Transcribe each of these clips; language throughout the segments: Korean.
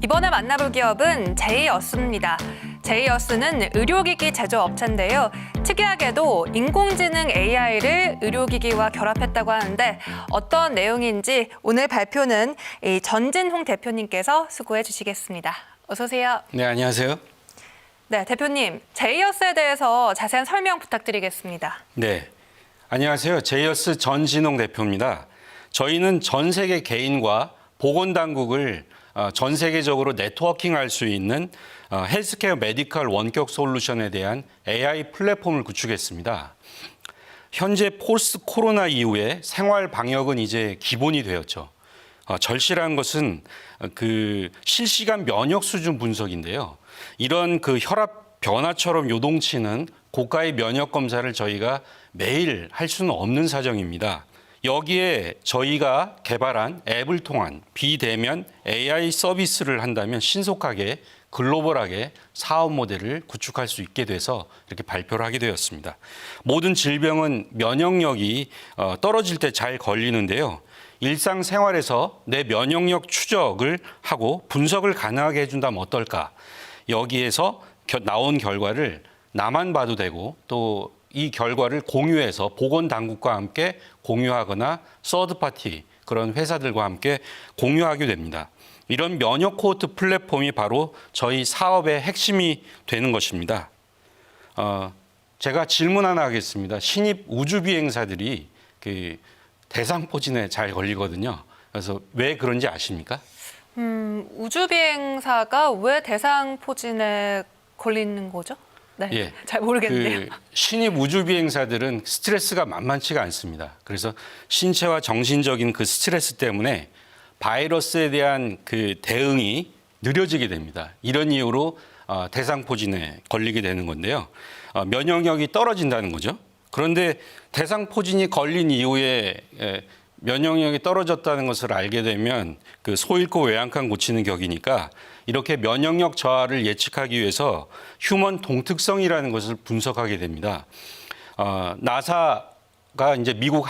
이번에 만나볼 기업은 제이어스입니다. 제이어스는 의료기기 제조업체인데요. 특이하게도 인공지능 AI를 의료기기와 결합했다고 하는데 어떤 내용인지 오늘 발표는 이 전진홍 대표님께서 수고해 주시겠습니다. 어서 오세요. 네, 안녕하세요. 네, 대표님, 제이어스에 대해서 자세한 설명 부탁드리겠습니다. 네, 안녕하세요. 제이어스 전진홍 대표입니다. 저희는 전 세계 개인과 보건당국을 전 세계적으로 네트워킹할 수 있는 헬스케어 메디컬 원격 솔루션에 대한 AI 플랫폼을 구축했습니다. 현재 포스트 코로나 이후에 생활 방역은 이제 기본이 되었죠. 절실한 것은 그 실시간 면역 수준 분석인데요. 이런 그 혈압 변화처럼 요동치는 고가의 면역 검사를 저희가 매일 할 수는 없는 사정입니다. 여기에 저희가 개발한 앱을 통한 비대면 AI 서비스를 한다면 신속하게 글로벌하게 사업 모델을 구축할 수 있게 돼서 이렇게 발표를 하게 되었습니다. 모든 질병은 면역력이 떨어질 때 잘 걸리는데요. 일상생활에서 내 면역력 추적을 하고 분석을 가능하게 해준다면 어떨까? 여기에서 나온 결과를 나만 봐도 되고 또 이 결과를 공유해서 보건당국과 함께 공유하거나 서드파티 그런 회사들과 함께 공유하게 됩니다. 이런 면역 코호트 플랫폼이 바로 저희 사업의 핵심이 되는 것입니다. 제가 질문 하나 하겠습니다. 신입 우주비행사들이 그 대상포진에 잘 걸리거든요. 그래서 왜 그런지 아십니까? 우주비행사가 왜 대상포진에 걸리는 거죠? 네, 예, 잘 모르겠네요. 신입 우주비행사들은 스트레스가 만만치가 않습니다. 그래서 신체와 정신적인 그 스트레스 때문에 바이러스에 대한 그 대응이 느려지게 됩니다. 이런 이유로 대상포진에 걸리게 되는 건데요. 면역력이 떨어진다는 거죠. 그런데 대상포진이 걸린 이후에 면역력이 떨어졌다는 것을 알게 되면 그 소 잃고 외양간 고치는 격이니까 이렇게 면역력 저하를 예측하기 위해서 휴먼 동특성이라는 것을 분석하게 됩니다. 나사가 이제 미국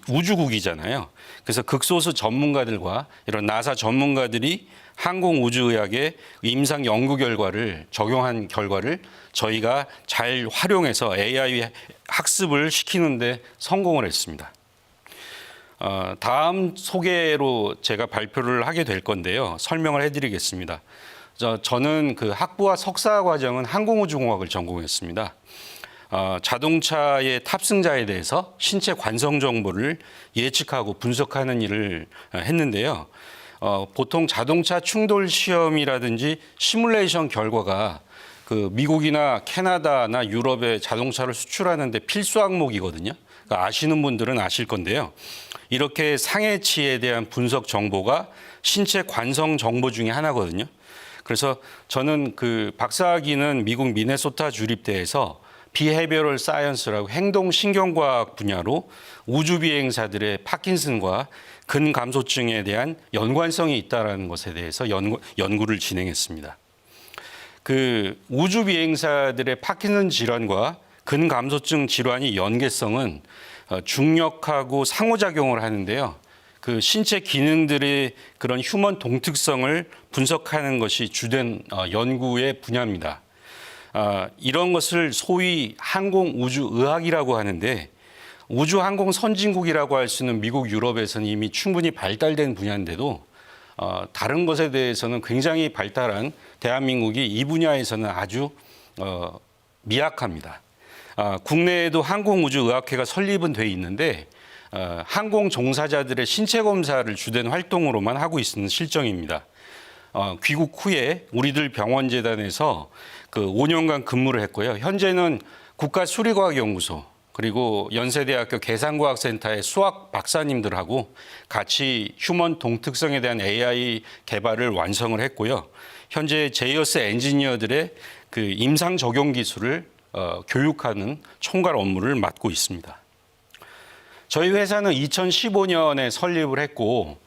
우주국이잖아요. 그래서 극소수 전문가들과 이런 나사 전문가들이 항공우주의학의 임상 연구 결과를 적용한 결과를 저희가 잘 활용해서 AI 학습을 시키는데 성공을 했습니다. 다음 소개로 제가 발표를 하게 될 건데요. 설명을 해드리겠습니다. 저는 그 학부와 석사 과정은 항공우주공학을 전공했습니다. 자동차의 탑승자에 대해서 신체 관성 정보를 예측하고 분석하는 일을 했는데요. 보통 자동차 충돌 시험이라든지 시뮬레이션 결과가 그 미국이나 캐나다나 유럽에 자동차를 수출하는데 필수 항목이거든요. 그러니까 아시는 분들은 아실 건데요. 이렇게 상해치에 대한 분석 정보가 신체 관성 정보 중에 하나거든요. 그래서 저는 그 박사학위는 미국 미네소타 주립대에서 비헤비어럴 사이언스라고 행동신경과학 분야로 우주비행사들의 파킨슨과 근감소증에 대한 연관성이 있다는 것에 대해서 연구를 진행했습니다. 그 우주비행사들의 파킨슨 질환과 근감소증 질환의 연계성은 중력하고 상호작용을 하는데요. 그 신체 기능들의 그런 휴먼 동특성을 분석하는 것이 주된 연구의 분야입니다. 이런 것을 소위 항공우주의학이라고 하는데 우주항공 선진국이라고 할 수 있는 미국, 유럽에서는 이미 충분히 발달된 분야인데도 다른 것에 대해서는 굉장히 발달한 대한민국이 이 분야에서는 아주 미약합니다. 국내에도 항공우주의학회가 설립은 돼 있는데 항공 종사자들의 신체 검사를 주된 활동으로만 하고 있는 실정입니다. 귀국 후에 우리들 병원재단에서 그 5년간 근무를 했고요. 현재는 국가수리과학연구소 그리고 연세대학교 계산과학센터의 수학 박사님들하고 같이 휴먼 동특성에 대한 AI 개발을 완성을 했고요. 현재 제이어스 엔지니어들의 그 임상 적용 기술을 교육하는 총괄 업무를 맡고 있습니다. 저희 회사는 2015년에 설립을 했고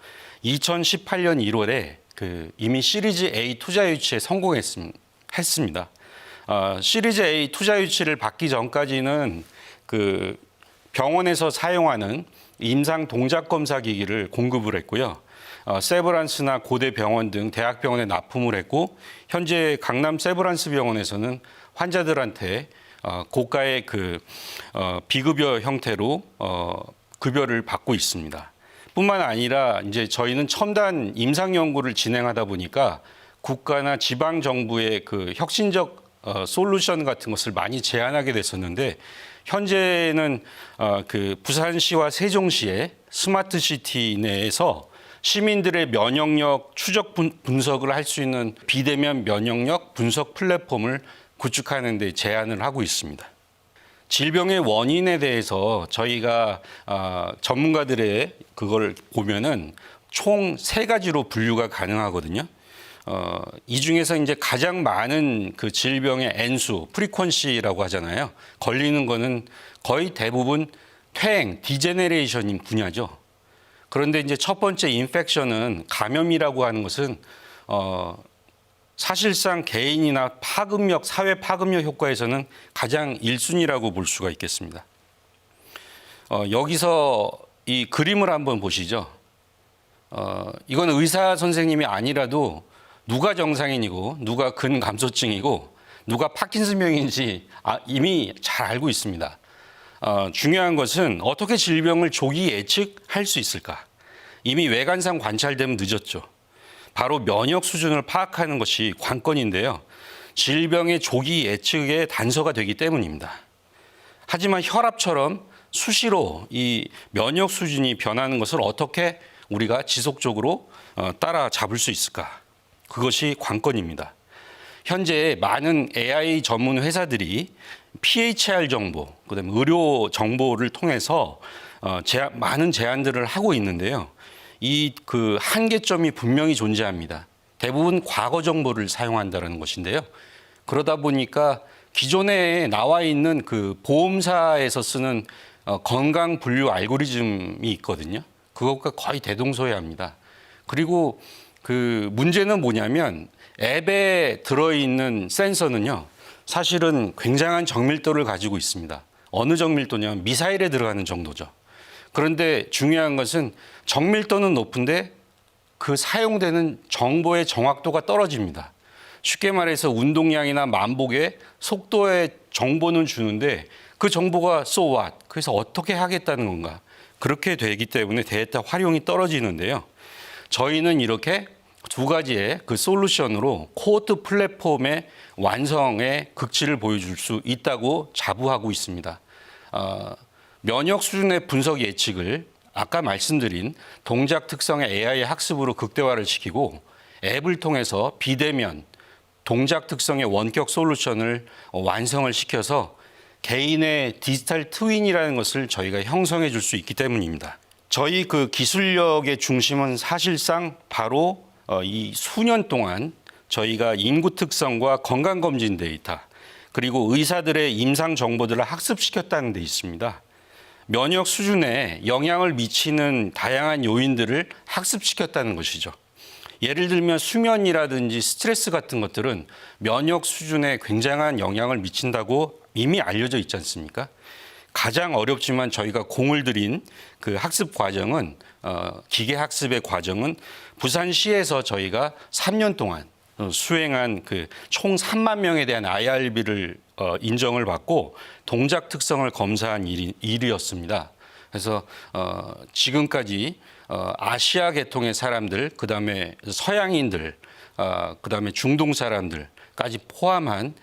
2018년 1월에 그 이미 시리즈 A 투자 유치에 성공했습니다. 시리즈 A 투자 유치를 받기 전까지는 그 병원에서 사용하는 임상 동작 검사 기기를 공급을 했고요. 세브란스나 고대 병원 등 대학병원에 납품을 했고 현재 강남 세브란스 병원에서는 환자들한테 고가의 비급여 형태로 급여를 받고 있습니다. 뿐만 아니라 이제 저희는 첨단 임상 연구를 진행하다 보니까 국가나 지방 정부의 그 혁신적 솔루션 같은 것을 많이 제안하게 됐었는데 현재는 그 부산시와 세종시의 스마트 시티 내에서 시민들의 면역력 추적 분석을 할 수 있는 비대면 면역력 분석 플랫폼을 구축하는 데 제안을 하고 있습니다. 질병의 원인에 대해서 저희가 전문가들의 그걸 보면은 총 3가지로 분류가 가능하거든요. 이 중에서 이제 가장 많은 그 질병의 N수, 프리퀀시라고 하잖아요. 걸리는 거는 거의 대부분 퇴행, 디제네레이션인 분야죠. 그런데 이제 첫 번째 인펙션은 감염이라고 하는 것은 사실상 개인이나 파급력, 사회 파급력 효과에서는 가장 1순위라고 볼 수가 있겠습니다. 여기서 이 그림을 한번 보시죠. 이건 의사 선생님이 아니라도 누가 정상인이고 누가 근감소증이고 누가 파킨슨병인지 이미 잘 알고 있습니다. 중요한 것은 어떻게 질병을 조기 예측할 수 있을까? 이미 외관상 관찰되면 늦었죠. 바로 면역 수준을 파악하는 것이 관건인데요. 질병의 조기 예측의 단서가 되기 때문입니다. 하지만 혈압처럼 수시로 이 면역 수준이 변하는 것을 어떻게 우리가 지속적으로 따라잡을 수 있을까? 그것이 관건입니다. 현재 많은 AI 전문 회사들이 PHR 정보, 그다음에 의료 정보를 통해서 많은 제안들을 하고 있는데요. 이 그 한계점이 분명히 존재합니다. 대부분 과거 정보를 사용한다는 것인데요. 그러다 보니까 기존에 나와 있는 그 보험사에서 쓰는 건강 분류 알고리즘이 있거든요. 그것과 거의 대동소이합니다. 그리고 그 문제는 뭐냐면 앱에 들어있는 센서는요. 사실은 굉장한 정밀도를 가지고 있습니다. 어느 정밀도냐면 미사일에 들어가는 정도죠. 그런데 중요한 것은 정밀도는 높은데 그 사용되는 정보의 정확도가 떨어집니다. 쉽게 말해서 운동량이나 만복의 속도의 정보는 주는데 그 정보가 so what? 그래서 어떻게 하겠다는 건가? 그렇게 되기 때문에 데이터 활용이 떨어지는데요. 저희는 이렇게 2가지의 그 솔루션으로 코어트 플랫폼의 완성의 극치를 보여줄 수 있다고 자부하고 있습니다. 면역 수준의 분석 예측을 아까 말씀드린 동작 특성의 AI 학습으로 극대화를 시키고 앱을 통해서 비대면 동작 특성의 원격 솔루션을 완성을 시켜서 개인의 디지털 트윈이라는 것을 저희가 형성해 줄 수 있기 때문입니다. 저희 그 기술력의 중심은 사실상 바로 이 수년 동안 저희가 인구 특성과 건강검진 데이터 그리고 의사들의 임상 정보들을 학습시켰다는 데 있습니다. 면역 수준에 영향을 미치는 다양한 요인들을 학습시켰다는 것이죠. 예를 들면 수면이라든지 스트레스 같은 것들은 면역 수준에 굉장한 영향을 미친다고 이미 알려져 있지 않습니까? 가장 어렵지만 저희가 공을 들인 그 학습 과정은 기계 학습의 과정은 부산시에서 저희가 3년 동안 수행한 그 총 3만 명에 대한 IRB를 인정을 받고 동작 특성을 검사한 일이었습니다. 그래서 지금까지 아시아 계통의 사람들, 그다음에 서양인들, 그다음에 중동 사람들까지 포함한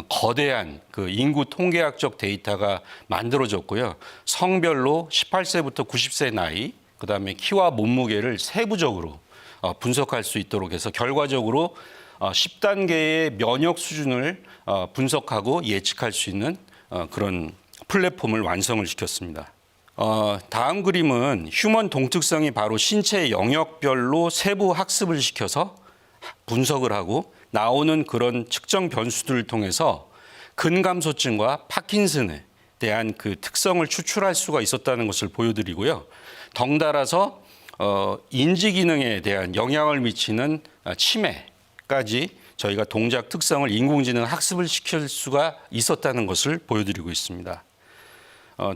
거대한 그 인구 통계학적 데이터가 만들어졌고요. 성별로 18세부터 90세 나이, 그다음에 키와 몸무게를 세부적으로 분석할 수 있도록 해서 결과적으로 10단계의 면역 수준을 분석하고 예측할 수 있는 그런 플랫폼을 완성을 시켰습니다. 다음 그림은 휴먼 동특성이 바로 신체 영역별로 세부 학습을 시켜서 분석을 하고 나오는 그런 측정 변수들을 통해서 근감소증과 파킨슨에 대한 그 특성을 추출할 수가 있었다는 것을 보여드리고요. 덩달아서 인지 기능에 대한 영향을 미치는 치매까지 저희가 동작 특성을 인공지능 학습을 시킬 수가 있었다는 것을 보여드리고 있습니다.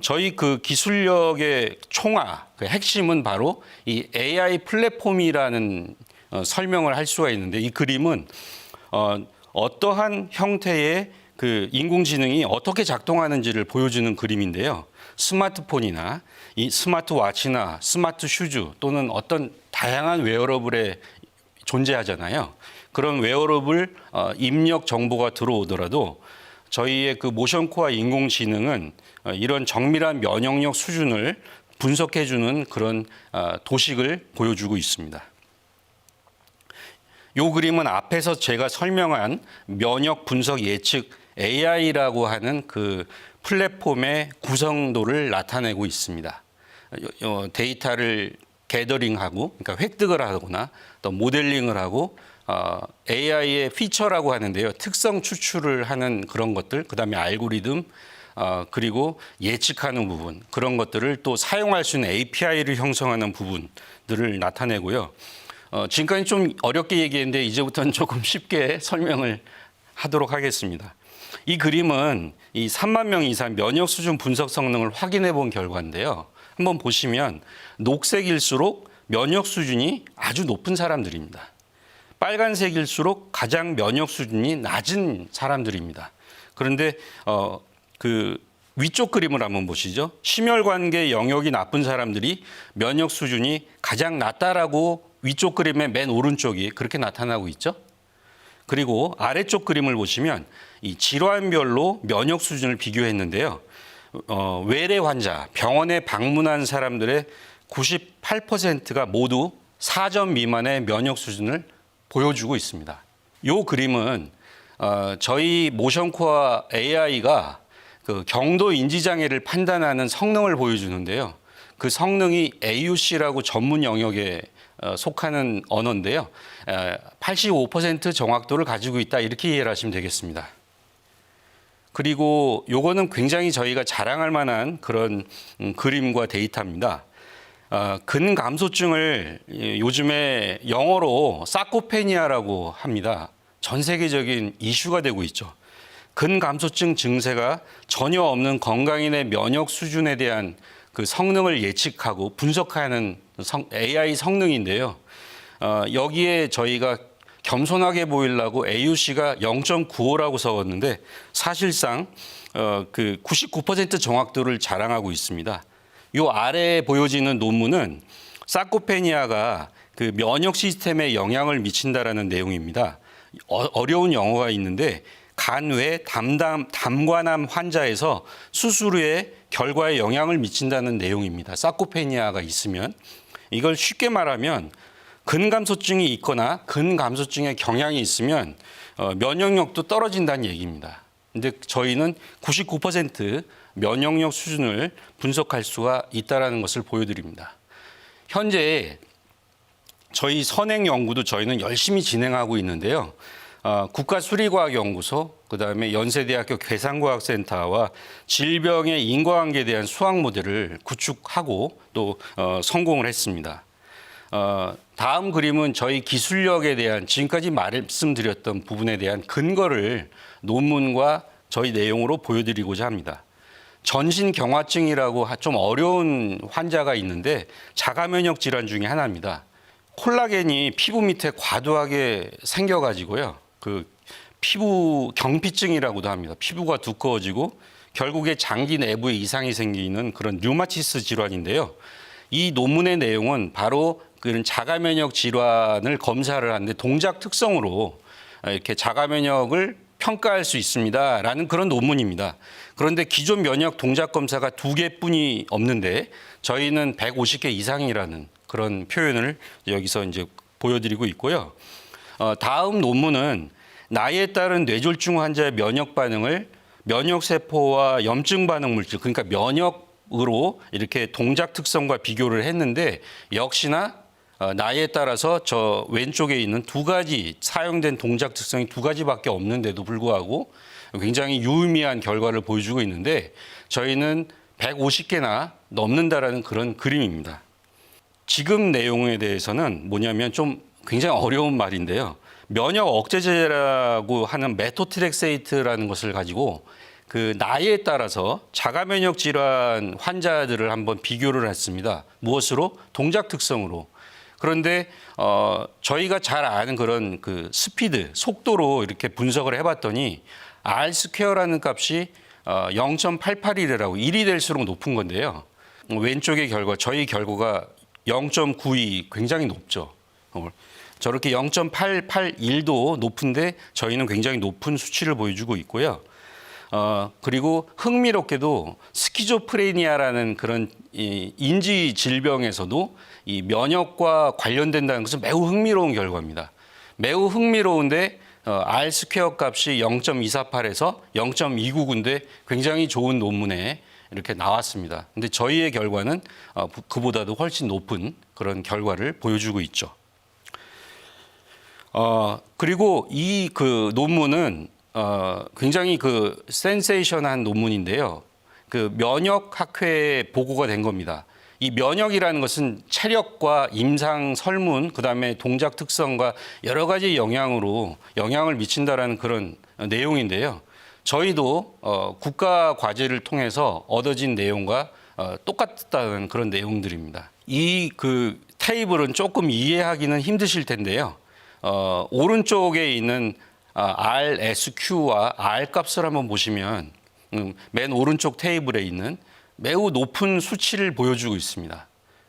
저희 그 기술력의 총화, 그 핵심은 바로 이 AI 플랫폼이라는 설명을 할 수가 있는데, 이 그림은 어떠한 형태의 그 인공지능이 어떻게 작동하는지를 보여주는 그림인데요. 스마트폰이나 이 스마트워치나 스마트 슈즈 또는 어떤 다양한 웨어러블에 존재하잖아요. 그런 웨어러블 입력 정보가 들어오더라도 저희의 그 모션코어 인공지능은 이런 정밀한 면역력 수준을 분석해주는 그런 도식을 보여주고 있습니다. 이 그림은 앞에서 제가 설명한 면역 분석 예측 AI라고 하는 그 플랫폼의 구성도를 나타내고 있습니다. 데이터를 게더링하고, 그러니까 획득을 하거나 또 모델링을 하고 AI의 피처라고 하는데요. 특성 추출을 하는 그런 것들, 그다음에 알고리즘, 그리고 예측하는 부분, 그런 것들을 또 사용할 수 있는 API를 형성하는 부분들을 나타내고요. 지금까지 좀 어렵게 얘기했는데 이제부터는 조금 쉽게 설명을 하도록 하겠습니다. 이 그림은 이 3만 명 이상 면역 수준 분석 성능을 확인해 본 결과인데요. 한번 보시면 녹색일수록 면역 수준이 아주 높은 사람들입니다. 빨간색일수록 가장 면역 수준이 낮은 사람들입니다. 그런데 그 위쪽 그림을 한번 보시죠. 심혈관계 영역이 나쁜 사람들이 면역 수준이 가장 낮다라고 위쪽 그림의 맨 오른쪽이 그렇게 나타나고 있죠. 그리고 아래쪽 그림을 보시면 이 질환별로 면역 수준을 비교했는데요. 외래 환자, 병원에 방문한 사람들의 98%가 모두 4점 미만의 면역 수준을 보여주고 있습니다. 이 그림은 저희 모션코어 AI가 그 경도 인지 장애를 판단하는 성능을 보여주는데요. 그 성능이 AUC라고 전문 영역에 속하는 언어인데요. 85% 정확도를 가지고 있다, 이렇게 이해를 하시면 되겠습니다. 그리고 요거는 굉장히 저희가 자랑할 만한 그런 그림과 데이터입니다. 근감소증을 요즘에 영어로 사코페니아라고 합니다. 전 세계적인 이슈가 되고 있죠. 근감소증 증세가 전혀 없는 건강인의 면역 수준에 대한 그 성능을 예측하고 분석하는 AI 성능인데요. 여기에 저희가 겸손하게 보이려고 AUC가 0.95라고 적었는데 사실상 그 99% 정확도를 자랑하고 있습니다. 이 아래에 보여지는 논문은 사코페니아가 그 면역 시스템에 영향을 미친다라는 내용입니다. 어려운 영어가 있는데 간외 담관암 환자에서 수술 후에 결과에 영향을 미친다는 내용입니다. 사코페니아가 있으면 이걸 쉽게 말하면 근감소증이 있거나 근감소증의 경향이 있으면 면역력도 떨어진다는 얘기입니다. 근데 저희는 99% 면역력 수준을 분석할 수가 있다는 것을 보여드립니다. 현재 저희 선행 연구도 저희는 열심히 진행하고 있는데요. 국가수리과학연구소, 그다음에 연세대학교 괴상과학센터와 질병의 인과관계에 대한 수학 모델을 구축하고 또 성공을 했습니다. 다음 그림은 저희 기술력에 대한 지금까지 말씀드렸던 부분에 대한 근거를 논문과 저희 내용으로 보여드리고자 합니다. 전신경화증이라고 좀 어려운 환자가 있는데 자가면역 질환 중에 하나입니다. 콜라겐이 피부 밑에 과도하게 생겨가지고요. 그 피부 경피증이라고도 합니다. 피부가 두꺼워지고 결국에 장기 내부에 이상이 생기는 그런 류마티스 질환인데요. 이 논문의 내용은 바로 그런 자가면역 질환을 검사를 하는데 동작 특성으로 이렇게 자가면역을 평가할 수 있습니다라는 그런 논문입니다. 그런데 기존 면역 동작 검사가 2개뿐이 없는데 저희는 150개 이상이라는 그런 표현을 여기서 이제 보여드리고 있고요. 다음 논문은 나이에 따른 뇌졸중 환자의 면역 반응을 면역세포와 염증 반응 물질, 그러니까 면역으로 이렇게 동작 특성과 비교를 했는데 역시나 나이에 따라서 저 왼쪽에 있는 2가지 사용된 동작 특성이 2가지밖에 없는데도 불구하고 굉장히 유의미한 결과를 보여주고 있는데 저희는 150개나 넘는다라는 그런 그림입니다. 지금 내용에 대해서는 뭐냐면 좀 굉장히 어려운 말인데요. 면역 억제제라고 하는 메토트렉세이트라는 것을 가지고 그 나이에 따라서 자가 면역 질환 환자들을 한번 비교를 했습니다. 무엇으로? 동작 특성으로. 그런데 저희가 잘 아는 그런 그 스피드, 속도로 이렇게 분석을 해봤더니 R 스퀘어라는 값이 0.88이라고 1이 될수록 높은 건데요. 왼쪽의 결과, 저희 결과가 0.92 굉장히 높죠. 저렇게 0.881도 높은데 저희는 굉장히 높은 수치를 보여주고 있고요. 그리고 흥미롭게도 스키조프레니아라는 그런 인지 질병에서도 이 면역과 관련된다는 것은 매우 흥미로운 결과입니다. 매우 흥미로운데 R 스퀘어 값이 0.248에서 0.299인데 굉장히 좋은 논문에 이렇게 나왔습니다. 근데 저희의 결과는 그보다도 훨씬 높은 그런 결과를 보여주고 있죠. 그리고 이 그 논문은 굉장히 그 센세이션한 논문인데요. 그 면역학회에 보고가 된 겁니다. 이 면역이라는 것은 체력과 임상 설문, 그다음에 동작 특성과 여러 가지 영향을 미친다라는 그런 내용인데요. 저희도 국가 과제를 통해서 얻어진 내용과 똑같다는 그런 내용들입니다. 이 그 테이블은 조금 이해하기는 힘드실 텐데요. 오른쪽에 있는 RSQ와 R 값을 한번 보시면 맨 오른쪽 테이블에 있는 매우 높은 수치를 보여주고 있습니다.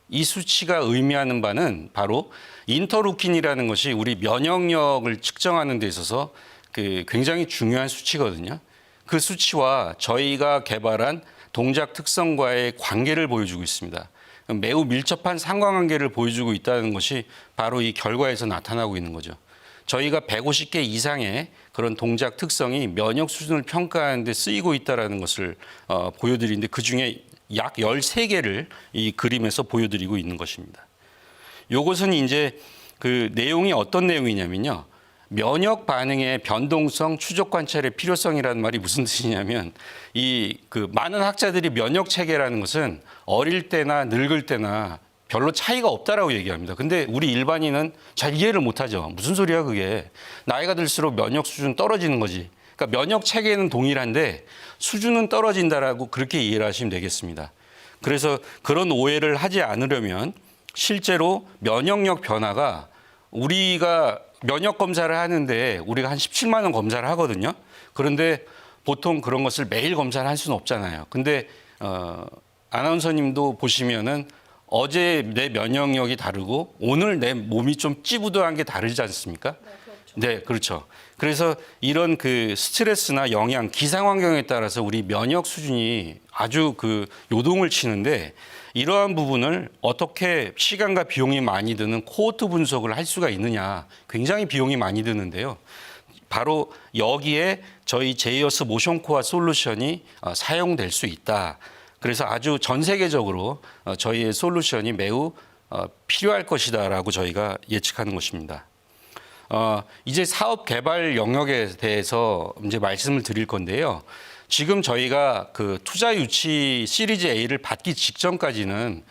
이 수치가 의미하는 바는 바로 인터루킨이라는 것이 우리 면역력을 측정하는 데 있어서 그 굉장히 중요한 수치거든요. 그 수치와 저희가 개발한 동작 특성과의 관계를 보여주고 있습니다. 매우 밀접한 상관관계를 보여주고 있다는 것이 바로 이 결과에서 나타나고 있는 거죠. 저희가 150개 이상의 그런 동작 특성이 면역 수준을 평가하는 데 쓰이고 있다는 것을 보여드리는데 그중에 약 13개를 이 그림에서 보여드리고 있는 것입니다. 이것은 이제 그 내용이 어떤 내용이냐면요. 면역 반응의 변동성 추적 관찰의 필요성이라는 말이 무슨 뜻이냐면 이 그 많은 학자들이 면역 체계라는 것은 어릴 때나 늙을 때나 별로 차이가 없다라고 얘기합니다. 근데 우리 일반인은 잘 이해를 못하죠. 무슨 소리야 그게. 나이가 들수록 면역 수준 떨어지는 거지. 그러니까 면역 체계는 동일한데 수준은 떨어진다라고 그렇게 이해를 하시면 되겠습니다. 그래서 그런 오해를 하지 않으려면 실제로 면역력 변화가 우리가 면역 검사를 하는데 우리가 한 17만 원 검사를 하거든요. 그런데 보통 그런 것을 매일 검사를 할 수는 없잖아요. 근데 아나운서님도 보시면은 어제 내 면역력이 다르고 오늘 내 몸이 좀 찌부드한 게 다르지 않습니까? 네, 그렇죠. 그래서 이런 그 스트레스나 영양, 기상 환경에 따라서 우리 면역 수준이 아주 그 요동을 치는데 이러한 부분을 어떻게 시간과 비용이 많이 드는 코호트 분석을 할 수가 있느냐. 굉장히 비용이 많이 드는데요. 바로 여기에 저희 제이어스 모션 코어 솔루션이 사용될 수 있다. 그래서 아주 전 세계적으로 저희의 솔루션이 매우 필요할 것이다라고 저희가 예측하는 것입니다. 이제 사업 개발 영역에 대해서 이제 말씀을 드릴 건데요. 지금 저희가 그 투자 유치 시리즈 A를 받기 직전까지는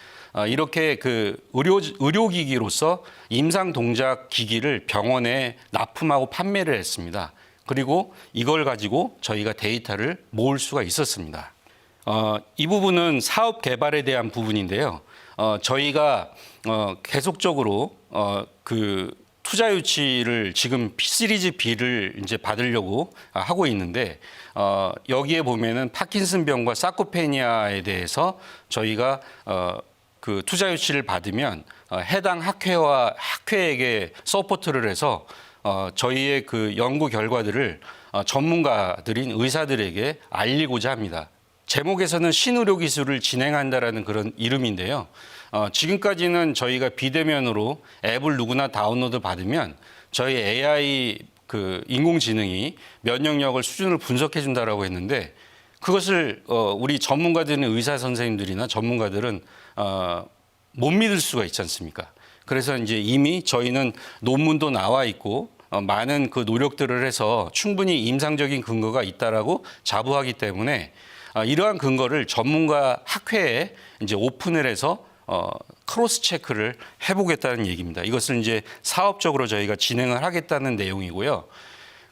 이렇게 그 의료기기로서 임상 동작 기기를 병원에 납품하고 판매를 했습니다. 그리고 이걸 가지고 저희가 데이터를 모을 수가 있었습니다. 이 부분은 사업 개발에 대한 부분인데요. 저희가 계속적으로 그 투자 유치를 지금 시리즈 B를 이제 받으려고 하고 있는데 여기에 보면은 파킨슨병과 사코페니아에 대해서 저희가 그 투자 유치를 받으면 해당 학회와 학회에게 서포트를 해서 저희의 그 연구 결과들을 전문가들인 의사들에게 알리고자 합니다. 제목에서는 신의료 기술을 진행한다라는 그런 이름인데요. 지금까지는 저희가 비대면으로 앱을 누구나 다운로드 받으면 저희 AI 그 인공지능이 면역력을 수준을 분석해 준다라고 했는데 그것을 우리 전문가들인 의사 선생님들이나 전문가들은 못 믿을 수가 있지 않습니까? 그래서 이제 이미 저희는 논문도 나와 있고 많은 그 노력들을 해서 충분히 임상적인 근거가 있다라고 자부하기 때문에 이러한 근거를 전문가 학회에 이제 오픈을 해서 크로스 체크를 해보겠다는 얘기입니다. 이것을 이제 사업적으로 저희가 진행을 하겠다는 내용이고요.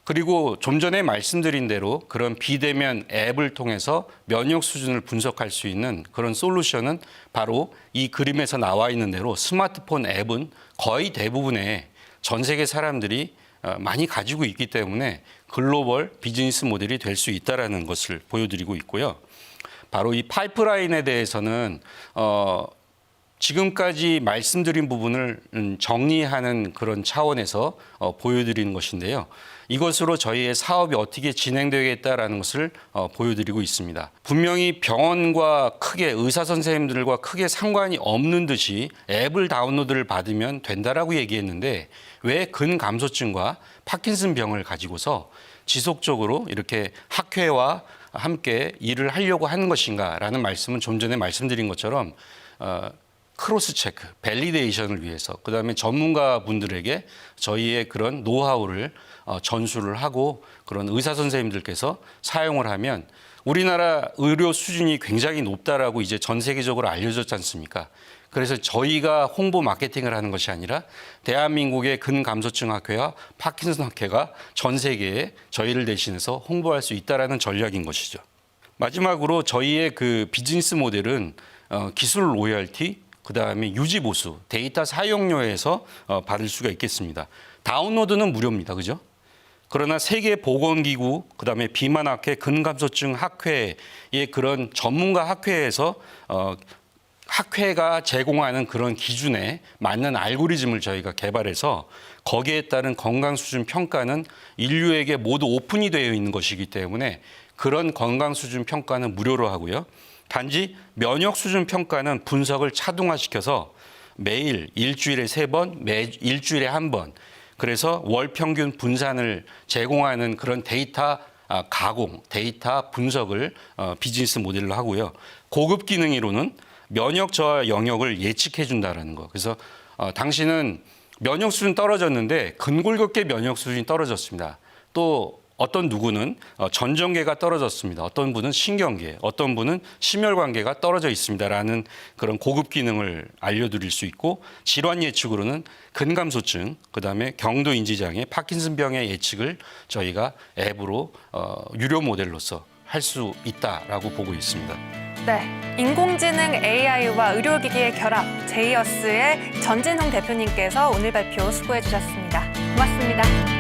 그리고 좀 전에 말씀드린 대로 그런 비대면 앱을 통해서 면역 수준을 분석할 수 있는 그런 솔루션은 바로 이 그림에서 나와 있는 대로 스마트폰 앱은 거의 대부분의 전 세계 사람들이 많이 가지고 있기 때문에 글로벌 비즈니스 모델이 될 수 있다는 것을 보여드리고 있고요. 바로 이 파이프라인에 대해서는 지금까지 말씀드린 부분을 정리하는 그런 차원에서 보여드리는 것인데요. 이것으로 저희의 사업이 어떻게 진행되겠다라는 것을 보여드리고 있습니다. 분명히 병원과 크게 의사 선생님들과 크게 상관이 없는 듯이 앱을 다운로드를 받으면 된다라고 얘기했는데 왜 근감소증과 파킨슨 병을 가지고서 지속적으로 이렇게 학회와 함께 일을 하려고 하는 것인가라는 말씀은 좀 전에 말씀드린 것처럼 크로스 체크, 밸리데이션을 위해서 그다음에 전문가 분들에게 저희의 그런 노하우를 전수를 하고 그런 의사 선생님들께서 사용을 하면 우리나라 의료 수준이 굉장히 높다라고 이제 전 세계적으로 알려졌지 않습니까? 그래서 저희가 홍보 마케팅을 하는 것이 아니라 대한민국의 근감소증 학회와 파킨슨 학회가 전 세계에 저희를 대신해서 홍보할 수 있다라는 전략인 것이죠. 마지막으로 저희의 그 비즈니스 모델은 기술 로열티, 그다음에 유지 보수, 데이터 사용료에서 받을 수가 있겠습니다. 다운로드는 무료입니다. 그죠? 그러나 세계보건기구, 그다음에 비만학회, 근감소증 학회의 그런 전문가 학회에서 학회가 제공하는 그런 기준에 맞는 알고리즘을 저희가 개발해서 거기에 따른 건강 수준 평가는 인류에게 모두 오픈이 되어 있는 것이기 때문에 그런 건강 수준 평가는 무료로 하고요. 단지 면역 수준 평가는 분석을 차등화시켜서 매일 일주일에 3번, 일주일에 1번 그래서 월 평균 분산을 제공하는 그런 데이터 가공, 데이터 분석을 비즈니스 모델로 하고요. 고급 기능으로는 면역 저하 영역을 예측해 준다는 거. 그래서 당신은 면역 수준 떨어졌는데 근골격계 면역 수준이 떨어졌습니다. 또 어떤 누구는 전정계가 떨어졌습니다. 어떤 분은 신경계, 어떤 분은 심혈관계가 떨어져 있습니다라는 그런 고급 기능을 알려드릴 수 있고 질환 예측으로는 근감소증, 그다음에 경도인지장애, 파킨슨병의 예측을 저희가 앱으로 유료 모델로서 할 수 있다라고 보고 있습니다. 네, 인공지능 AI와 의료기기의 결합, 제이어스의 전진홍 대표님께서 오늘 발표 수고해 주셨습니다. 고맙습니다.